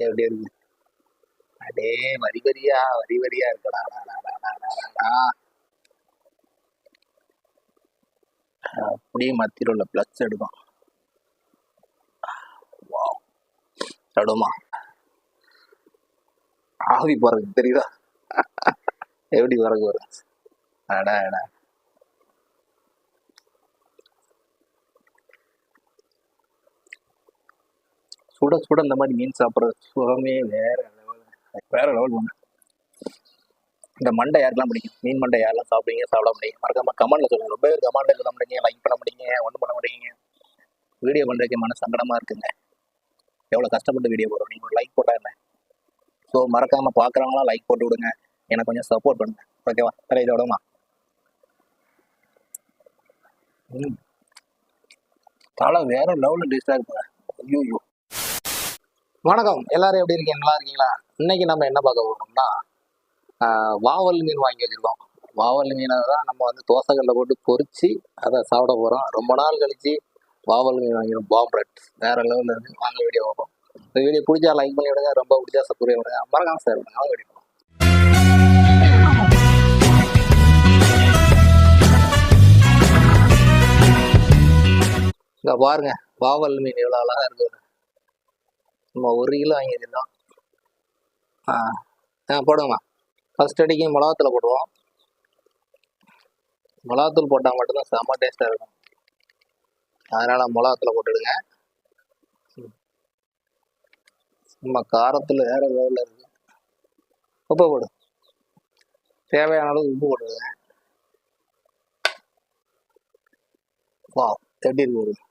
எப்படி இருக்கு? அடே வரி வரியா வரி வரியா இருக்கடா. அப்படியே மத்தியில் உள்ள பிளஸ் எடுக்கும். தடுமா ஆவி போறது தெரியுதா? எப்படி வரகு வரும்? அடா அடா சுட சுட இந்த மாதிரி மீன் சாப்பிட்ற சுகமே வேற லெவல். வேற லெவல் பண்ண. இந்த மண்டை யாருக்கெல்லாம் பிடிக்கும்? மீன் மண்டை யாரெல்லாம் சாப்பிடுவீங்க, சாப்பிட முடியும்? மறக்காம கமெண்ட்ல சொல்லுங்க. ரொம்ப பேர் கமெண்ட்ல சொல்ல முடியுங்க, லைக் பண்ண முடியுங்க, ஒன்றும் பண்ண முடியுங்க. வீடியோ பண்ணுறதுக்கு மன சங்கடமா இருக்குங்க. எவ்வளோ கஷ்டப்பட்டு வீடியோ போடுறோம், நீங்கள் ஒரு லைக் போட்டா என்ன? ஸோ மறக்காம பார்க்குறவங்களாம் லைக் போட்டு விடுங்க, எனக்கு கொஞ்சம் சப்போர்ட் பண்ணுங்க. ஓகேவா? வேற இதோடமா தலை வேற லெவலில் டிஸ்டாக இருக்குங்க. ஐயோ. வணக்கம், எல்லாரும் எப்படி இருக்கீங்க? நல்லா இருக்கீங்களா? இன்னைக்கு நம்ம என்ன பார்க்க போறோம்னா, வாவல் மீன் வாங்கி வச்சிருக்கோம். வாவல் மீனை தான் நம்ம வந்து தோசைக்கல்ல போட்டு பொரிச்சு அதை சாப்பிட போகிறோம். ரொம்ப நாள் கழிச்சு வாவல் மீன் வாங்கிடும். பாம்ப்ரெட் வேற லெவலில் இருக்கு. வாங்க வீடியோ பார்ப்போம். இந்த வீடியோ பிடிச்சா லைக் பண்ணி விடுங்க, ரொம்ப பிடிச்சா சப்ஸ்கிரைப் பண்ணுங்க, மறக்காம ஷேர் பண்ணுங்க. வாங்க வீடியோ. இங்க பாருங்க, வாவல் மீன் எவ்வளோ அழகா இருக்கு. நம்ம 1 கிலோ வாங்கி வச்சிருக்கோம். போடுங்கம்மா. ஃபர்ஸ்ட் அடிக்கு மிளகாத்தூள் போடுவோம். மிளகாத்தூள் போட்டால் மட்டும்தான் செம்ம டேஸ்ட்டாக இருக்கும். அதனால் மிளகாத்தூளை போட்டுடுங்க. நம்ம காரத்தில் வேற லெவலில் இருக்கு. உப்பு போடு, தேவையான அளவு உப்பு போட்டுடுங்க. வா, எப்படி இருக்கு?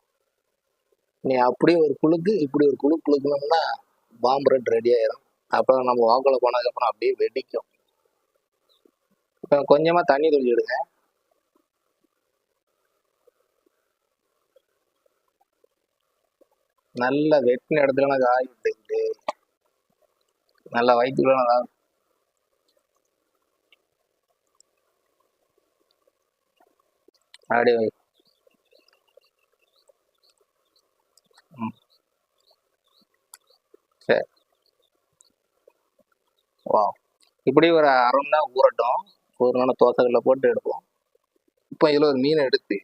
நீ அப்படியே ஒரு குழுக்கு இப்படி ஒரு குழுக்கணும்னா பாம்ப்ரெட் ரெடி ஆயிடும். அப்புறம் நம்ம வாக்குல போனதுக்கப்புறம் அப்படியே வெடிக்கும். இப்போ கொஞ்சமாக தண்ணி தொளிச்சிடுங்க. நல்ல வெட்டின இடத்துல காய் விட்டுக்கிட்டு நல்லா வயிற்றுக்குள்ள நல்லா அப்படியே சரி. வா, இப்படி ஒரு அரை மணி நேரம் ஊறட்டும். ஒரு நாள் தோசைகளில் போட்டு எடுப்போம். இப்போ இதில் ஒரு மீனை எடுத்து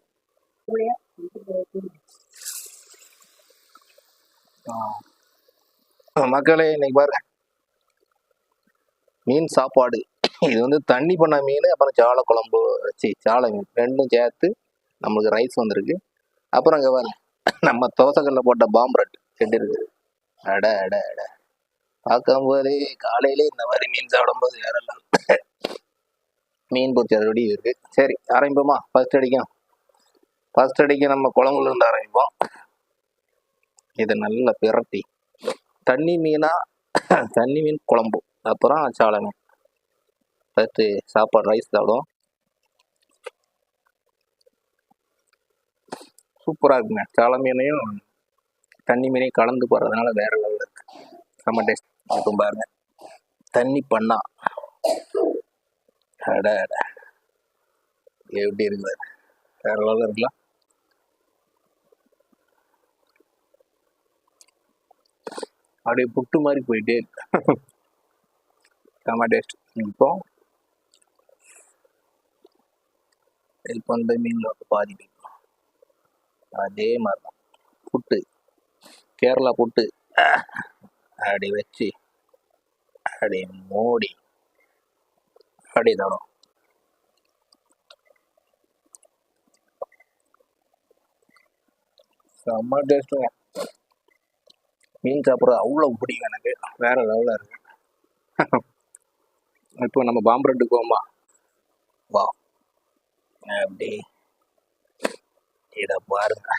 மக்களே, இன்னைக்கு பாருங்க மீன் சாப்பாடு. இது வந்து தண்ணி பண்ண மீன், அப்புறம் சாலை குழம்பு வச்சு சாலை மீன் ரெண்டும் சேர்த்து நம்மளுக்கு ரைஸ் வந்திருக்கு. அப்புறம் இங்கே பாருங்க, நம்ம தோசைக்கல்ல போட்ட பாம்ப்ரெட் எப்படி இருக்கு? அட அட அட பார்க்கும்போது காலையிலே இந்த மாதிரி மீன் சாப்பிடும்போது வேறெல்லாம். மீன் பொரிச்ச ரெடி இருக்கு. சரி, ஆரம்பிப்போமா? ஃபர்ஸ்ட் அடிக்க நம்ம குழம்புல இருந்து ஆரம்பிப்போம். இதை நல்லா பிரட்டி தண்ணி மீன் குழம்பு, அப்புறம் சாலை மீன். ஃபர்ஸ்ட் சாப்பாடு ரைஸ் சாப்பிடுவோம். சூப்பராக இருக்குங்க. சாலை மீனையும் தண்ணி மீனையும் கலந்து போடுறதுனால வேற லெவலில் இருக்கு. செம்ம டேஸ்ட் இருக்கும். பாருங்க, தண்ணி பண்ணா அட அட எப்படி இருக்குது? வேற லெவலில் இருக்கலாம். அப்படியே புட்டு மாதிரி போயிட்டே இருக்கு. செம்ம டேஸ்ட். இப்போ இந்த மீனில் பாதி மீன் அதே மாதிரி தான் புட்டு, கேரளா புட்டு அப்படி வச்சு அப்படி மூடி அப்படி தரும். செம்ம டேஸ்ட்டுங்க. மீன் சாப்பிட்றது அவ்வளோ பிடிக்கும் எனக்கு. வேற லெவலில் இருக்கு. இப்போ நம்ம பாம்ப்ரெட்டுக்கு போமா? வா, அப்படி இதை பாருங்க.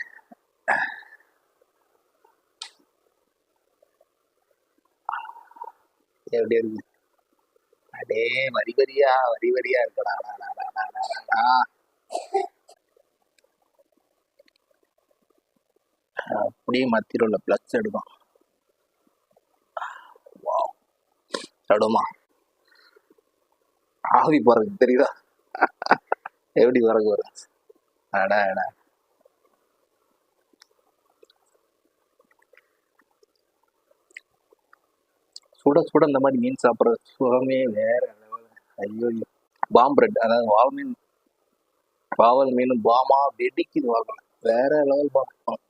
எப்படி இருக்கு? அடே வரி வரியா இருக்கடா. அப்படியே மத்தியில் உள்ள பிளஸ் எடுக்கும். தடுமா ஆவி போறது தெரியுதா? எப்படி வரகு வரும்? அடா அடா சுட சுட இந்த மாதிரி மீன் சாப்பிட்ற சுகமே வேற level. ஐயோ, பாம் பிரெட், அதாவது வாவல் மீன் பாமா வெடிக்குது வாங்கல, வேற லெவல் பார்ப்போம்.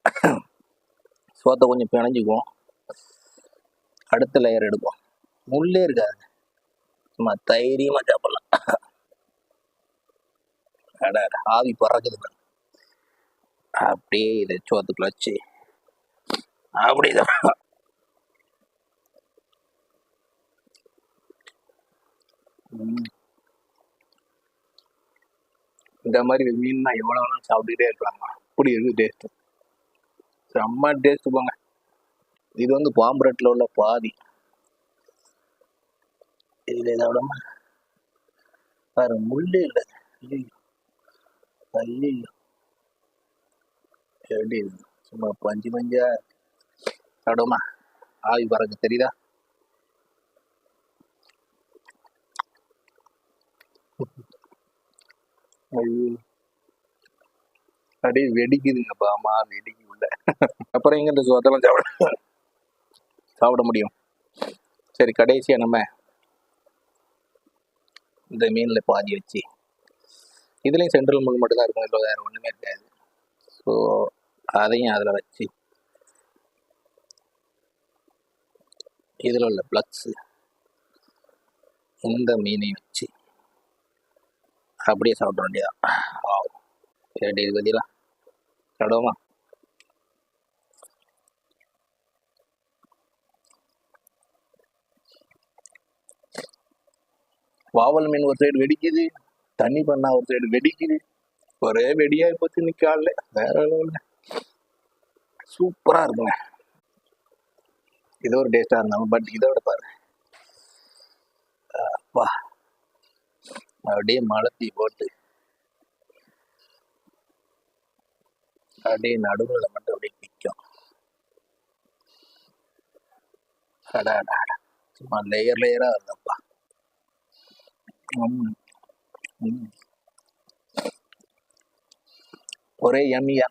சோத்தை கொஞ்சம் பிணைஞ்சுக்குவோம், அடுத்த லேயர் எடுப்போம். முள்ளே இருக்காது, சும்மா தைரியமா சாப்பிடலாம். ஆவி பறக்குது. அப்படியே இதை சோத்துக்குள்ள வச்சு அப்படிதான். இந்த மாதிரி மீன்னா எவ்வளோ வேணாலும் சாப்பிட்டுக்கிட்டே இருக்கலாமா, அப்படி இருக்கு டேஸ்ட், செம்ம டேஸ்ட் போங்க. இது வந்து பாம்பரெட்டில் உள்ள பாதி. இதில் இதை விடாம வேறு முள்ளே இல்லை. ஐயோ, எப்படி சும்மா பஞ்சு பஞ்சா சாப்பிடுமா, ஆவி பறக்க தெரியுதா? ஐயோ, அப்படியே வெடிக்குதுங்க பாமா, வெடிக்கு உள்ள. அப்புறம் எங்க இந்த சோத்தெல்லாம் சாப்பிட முடியும்? சரி, கடைசியா நம்ம இந்த மீனில் பாதி வச்சு, இதுலேயும் சென்ட்ரல் முள் மட்டும் தான் இருக்கும், இதில் வேறு ஒன்றுமே இருக்காது. ஸோ அதையும் அதில் வச்சு இதில் உள்ள பிளக்ஸு இந்த மீனையும் வச்சு அப்படியே சாப்பிட வேண்டியதான். எப்படி இருக்கு பார்த்தீங்களா? சாப்பிடுவோமா? வாவல் மீன் ஒரு சைடு வெடிக்குது, தண்ணி பண்ணா ஒரு சைடு வெடிக்குது, ஒரே வெடியா போச்சு இன்னைக்கு காலைல, வேற லெவல்ல சூப்பரா இருக்குங்க. இது ஒரு டேஸ்டா இருந்தாலும் பட் இதோட பாரு, அப்பா அப்படியே மலத்தி போட்டு அப்படியே நடுவில் மட்டும் அப்படியே நிற்கும். சும்மா லேயர் லேயரா இருந்தப்பா. ஒரே யம்மியா.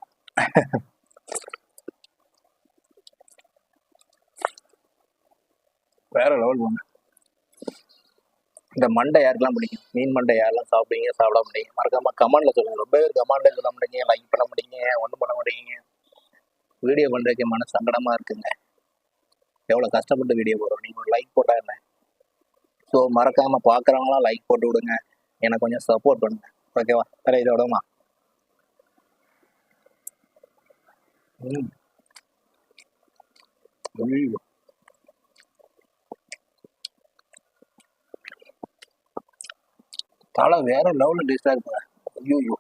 வேற லெவல் போங்க. இந்த மண்டை யாருக்கெல்லாம் பிடிக்கும், மீன் மண்டை யாரெல்லாம் சாப்பிடுவீங்க, சாப்பிட மாட்டீங்க, மறக்காம கமெண்ட்ல சொல்லுங்க. ரொம்ப பேர் கமெண்ட்ல சொல்ல மாட்டீங்க, லைக் பண்ண மாட்டீங்க, ஒன்றும் பண்ண மாட்டீங்க. வீடியோ பண்ணுறதுக்கு மன சங்கடமா இருக்குங்க. எவ்வளோ கஷ்டப்பட்டு வீடியோ போடுறோம், நீங்கள் ஒரு லைக் போட்டா என்ன? ஸோ மறக்காம பார்க்குறவங்களாம் லைக் போட்டு விடுங்க, எனக்கு கொஞ்சம் சப்போர்ட் பண்ணுங்க, ஓகேவா? வேற இதோடமா தலை வேற லெவலில் டேஸ்டாக இருக்குங்க. ஐயோ,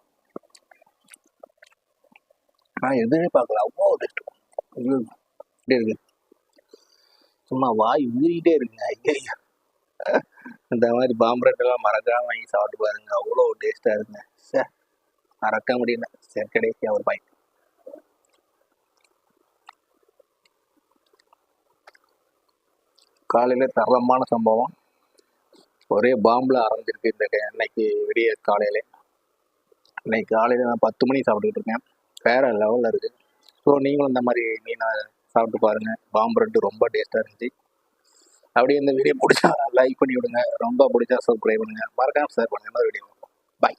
நான் எதுவுமே பார்க்கல, அவ்வளோ டேஸ்ட். ஐயோ, இப்படி இருக்கு, சும்மா வாய் ஊறிக்கிட்டே இருக்குங்க. ஐயோ, இந்த மாதிரி பாம்பரெட்டெல்லாம் மறக்காம வாங்கி சாப்பிட்டு பாருங்க, அவ்வளோ டேஸ்டாக இருக்குங்க. சார் மறக்க முடியல. சரி, கடைசியாக ஒரு பாய். காலையில் தரமான சம்பவம், ஒரே பாம்பில் ஆரம்பிச்சிருக்கு இந்த இன்னைக்கு விடிய காலையில. இன்னைக்கு காலையில் நான் 10 மணி சாப்பிட்டுக்கிட்டு இருக்கேன், வேற லெவலில் இருக்குது. ஸோ நீங்களும் இந்த மாதிரி மீனை சாப்பிட்டு பாருங்கள், பாம்பரெட்டு ரொம்ப டேஸ்ட்டாக இருந்துச்சு. அப்படியே இந்த வீடியோ பிடிச்சா லைக் பண்ணி விடுங்க, ரொம்ப பிடிச்சா சப்ஸ்கிரைப் பண்ணுங்கள், மறக்காம ஷேர் பண்ணுங்கள். இந்த வீடியோ பாய்.